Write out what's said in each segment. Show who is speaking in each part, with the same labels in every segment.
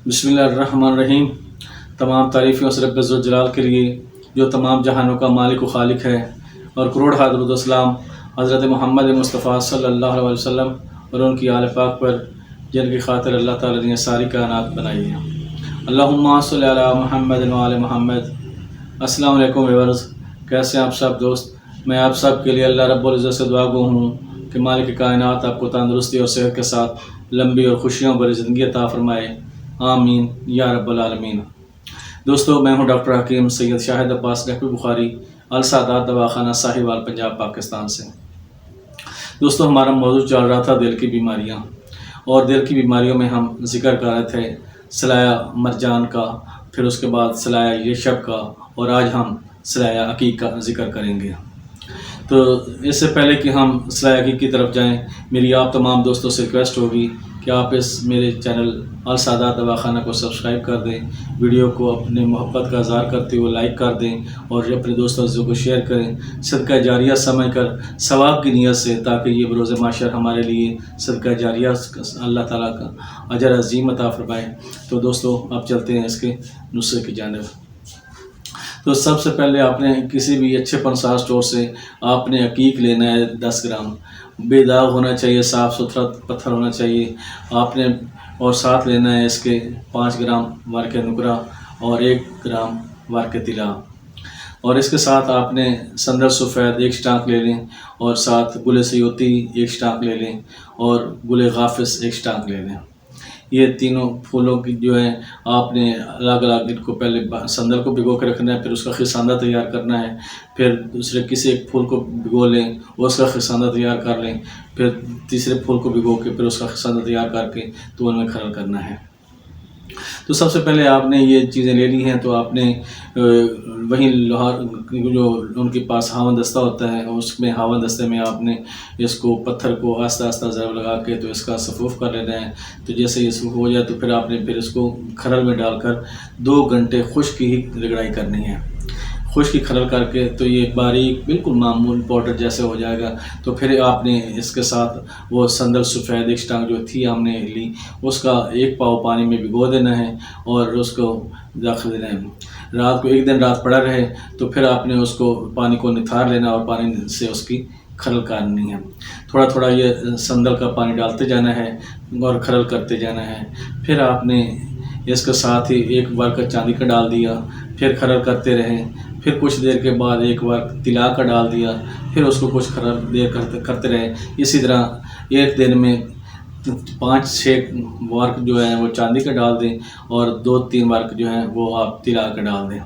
Speaker 1: بسم اللہ الرحمن الرحیم۔ تمام تعریفیں اس رب ذوالجلال کے لیے جو تمام جہانوں کا مالک و خالق ہے، اور کروڑ درود و سلام حضرت محمد مصطفیٰ صلی اللہ علیہ وسلم اور ان کی آل پاک پر، جن کی خاطر اللہ تعالیٰ نے ساری کائنات بنائی ہے۔ اللہم صلی علی محمد و آل محمد۔ السلام علیکم ویورز، کیسے ہیں آپ سب دوست؟ میں آپ سب کے لیے اللہ رب العزت سے دعا گو ہوں کہ مالک کائنات آپ کو تندرستی اور صحت کے ساتھ لمبی اور خوشیوں بھری زندگی عطا فرمائے، آمین یا رب العالمین۔ دوستو، میں ہوں ڈاکٹر حکیم سید شاہد عباس ڈاکٹر بخاری، السادات دواخانہ ساہیوال، پنجاب، پاکستان سے۔ دوستو، ہمارا موضوع چل رہا تھا دل کی بیماریاں، اور دل کی بیماریوں میں ہم ذکر کر رہے تھے سلایہ مرجان کا، پھر اس کے بعد سلایہ یشب کا، اور آج ہم سلایہ عقیق کا ذکر کریں گے۔ تو اس سے پہلے کہ ہم سلایہ عقیق کی طرف جائیں، میری آپ تمام دوستوں سے ریکویسٹ ہوگی کہ آپ اس میرے چینل السادات دواخانہ کو سبسکرائب کر دیں، ویڈیو کو اپنے محبت کا اظہار کرتے ہوئے لائک کر دیں، اور اپنے دوستوں کو شیئر کریں، صدقہ جاریہ سمجھ کر ثواب کی نیت سے، تاکہ یہ بروز محشر ہمارے لیے صدقہ جاریہ اللہ تعالیٰ کا اجر عظیم عطا فرمائے۔ تو دوستو، اب چلتے ہیں اس کے نسخے کی جانب۔ تو سب سے پہلے آپ نے کسی بھی اچھے پنسار اسٹور سے آپ نے عقیق لینا ہے 10 گرام، بے داغ ہونا چاہیے، صاف ستھرا پتھر ہونا چاہیے آپ نے، اور ساتھ لینا ہے اس کے 5 گرام ورق نقرہ اور 1 گرام ورق طلا، اور اس کے ساتھ آپ نے سندر سفید 1 اسٹاک لے لیں، اور ساتھ گل سیوتی 1 اسٹاک لے لیں، اور گل غافس 1 اسٹاک لے لیں۔ یہ تینوں پھولوں کی جو ہیں آپ نے الگ الگ ان کو پہلے سندر کو بھگو کے رکھنا ہے، پھر اس کا خساندہ تیار کرنا ہے، پھر دوسرے کسی ایک پھول کو بھگو لیں، اس کا خساندہ تیار کر لیں، پھر تیسرے پھول کو بھگو کے پھر اس کا خساندہ تیار کر کے تو ان میں کھرل کرنا ہے۔ تو سب سے پہلے آپ نے یہ چیزیں لے لی ہیں، تو آپ نے وہیں لوہار جو ان کے پاس ہاون دستہ ہوتا ہے، اس میں ہاون دستے میں آپ نے اس کو پتھر کو آہستہ آہستہ ضرب لگا کے تو اس کا صفوف کر لینا ہے۔ تو جیسے یہ صفوف ہو جائے تو پھر آپ نے اس کو کھرل میں ڈال کر 2 گھنٹے خشک ہی رگڑائی کرنی ہے۔ خشک کی کھرل کر کے تو یہ باریک بالکل معمول پاؤڈر جیسے ہو جائے گا، تو پھر آپ نے اس کے ساتھ وہ سندر سفید 1 اسٹاک جو تھی ہم نے لی، اس کا 1 پاؤ پانی میں بھگو دینا ہے، اور اس کو رکھ دینا ہے رات کو، 1 دن رات پڑا رہے، تو پھر آپ نے اس کو پانی کو نتھار لینا اور پانی سے اس کی کھرل کرنی ہے۔ تھوڑا تھوڑا یہ سندر کا پانی ڈالتے جانا ہے اور کھرل کرتے جانا ہے۔ پھر آپ نے اس کے ساتھ ہی 1 ورق چاندی کا ڈال دیا، پھر کھرل کرتے رہیں، پھر کچھ دیر کے بعد 1 ورق طلا کا ڈال دیا، پھر اس کو کچھ کھرل دیر کرتے رہے۔ اسی طرح 1 دن میں 5-6 ورق جو ہیں وہ چاندی کا ڈال دیں، اور 2-3 ورق جو ہیں وہ آپ طلا کا ڈال دیں۔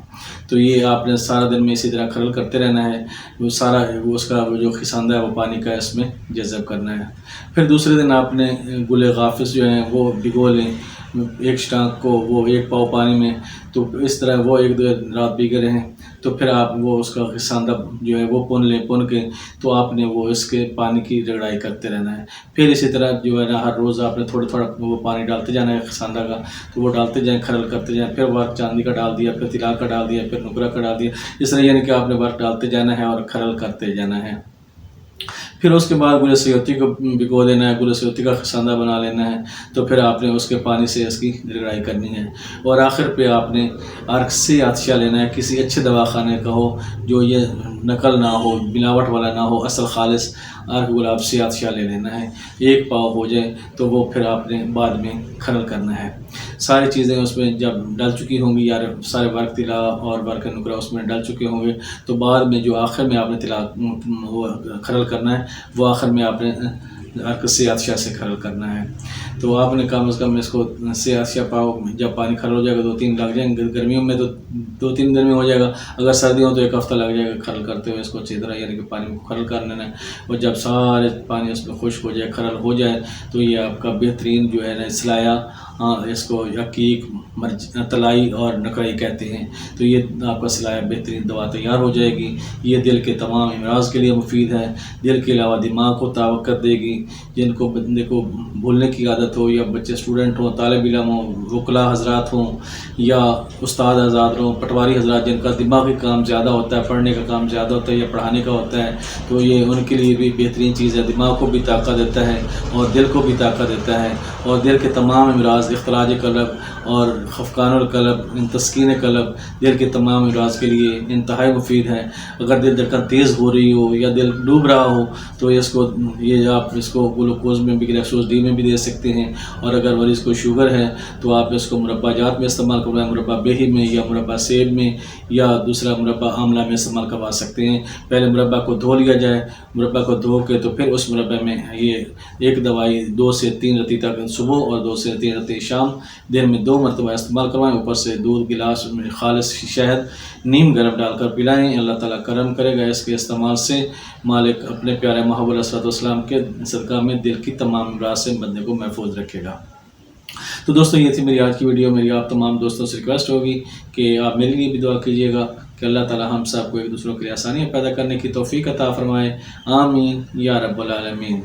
Speaker 1: تو یہ آپ نے سارا دن میں اسی طرح کھرل کرتے رہنا ہے، وہ سارا اس کا جو خساندہ ہے وہ پانی کا اس میں جذب کرنا ہے۔ پھر دوسرے دن آپ نے گل غافس جو ہیں وہ بھگو لیں 1 اسٹاک کو، وہ 1 پاؤ پانی میں، تو اس طرح وہ 1-2 رات بھیگے رہیں، تو پھر آپ وہ اس کا خساندہ جو ہے وہ پن کے تو آپ نے وہ اس کے پانی کی رگڑائی کرتے رہنا ہے۔ پھر اسی طرح جو ہے نا ہر روز آپ نے تھوڑا تھوڑا وہ پانی ڈالتے جانا ہے خساندہ کا، تو وہ ڈالتے جائیں، کھرل کرتے جائیں، پھر ورق چاندی کا ڈال دیا، پھر طلا کا ڈال دیا، پھر نقرہ کا ڈال دیا، اس طرح یعنی کہ آپ نے ورق ڈالتے جانا ہے اور کھرل کرتے جانا ہے۔ پھر اس کے بعد گل سیوتی کو بھگو دینا ہے، گل سیوتی کا خساندہ بنا لینا ہے، تو پھر آپ نے اس کے پانی سے اس کی رگڑائی کرنی ہے، اور آخر پہ آپ نے عرق سے عطشہ لینا ہے، کسی اچھے دواخانے کا ہو جو یہ نقل نہ ہو، ملاوٹ والا نہ ہو، اصل خالص عرق گلاب سے عطشہ لے لینا ہے۔ 1 پاؤ ہو جائے تو وہ پھر آپ نے بعد میں کھرل کرنا ہے۔ ساری چیزیں اس میں جب ڈل چکی ہوں گی، یا سارے ورق طلا اور ورق نقرہ اس میں ڈل چکے ہوں گے، تو بعد میں جو آخر میں آپ نے طلا کھرل کرنا ہے، وہ آخر میں آپ نے عرق سے عطشہ سے کھرل کرنا ہے۔ تو آپ نے کم از کم اس کو سے عطشہ پاؤ، جب پانی کھرل ہو جائے گا 2-3 لگ جائیں گے، گرمیوں میں تو 2-3 دن میں ہو جائے گا، اگر سردیوں تو 1 ہفتہ لگ جائے گا کھرل کرتے ہوئے اس کو اچھی طرح، یعنی کہ پانی کو کھرل کر لینا ہے، اور جب سارے پانی اس میں خشک ہو جائے، کھرل ہو جائے، تو یہ آپ کا بہترین جو ہے نا سلایہ، اس کو عقیق، طلائی اور نقرئی کہتے ہیں، تو یہ آپ کا سلایہ بہترین دوا تیار ہو جائے گی۔ یہ دل کے تمام امراض کے لیے مفید ہے، دل کے علاوہ دماغ کو طاقت دے گی، جن کو بندے کو بھولنے کی عادت عادت ہو، یا بچے اسٹوڈنٹ ہوں، طالب علم ہوں، وکلاء حضرات ہوں، یا استاد حضرات ہوں، پٹواری حضرات جن کا دماغی کام زیادہ ہوتا ہے، پڑھنے کا کام زیادہ ہوتا ہے یا پڑھانے کا ہوتا ہے، تو یہ ان کے لیے بھی بہترین چیز ہے، دماغ کو بھی طاقت دیتا ہے اور دل کو بھی طاقت دیتا ہے، اور دل کے تمام امراض، اختلاج قلب اور خفقان القلب، تسکین قلب، دل کے تمام امراض کے لیے انتہائی مفید ہے۔ اگر دل دھڑکن تیز ہو رہی ہو یا دل ڈوب رہا ہو تو یہ آپ اس کو گلوکوز میں بھی، گلیکسوز ڈی میں بھی دے سکتے ہیں، اور اگر مریض کو شوگر ہے تو آپ اس کو مربع جات میں استعمال کروائیں، مربع بیہی میں یا مربع سیب میں یا دوسرا مربع آملہ میں استعمال کروا سکتے ہیں۔ پہلے مربع کو دھو لیا جائے، مربع کو دھو کے تو پھر اس مربع میں یہ ایک دوائی 2 سے 3 رتی تک صبح اور 2 سے 3 رتی شام، دن میں 2 مرتبہ استعمال کروائیں، اوپر سے دودھ گلاس میں خالص شہد نیم گرم ڈال کر پلائیں۔ اللہ تعالیٰ کرم کرے گا اس کے استعمال سے، مالک اپنے پیارے محبوب علیہ الصلوۃ والسلام کے صدقہ میں دل کی تمام امراض سے بندے کو محفوظ رکھے گا۔ تو دوستو یہ تھی میری آج کی ویڈیو۔ میری آپ تمام دوستوں سے ریکویسٹ ہوگی کہ آپ میرے لیے بھی دعا کیجیے گا کہ اللہ تعالیٰ ہم سب کو ایک دوسروں کے لیے آسانیاں پیدا کرنے کی توفیق عطا فرمائے۔ آمین یا رب العالمین۔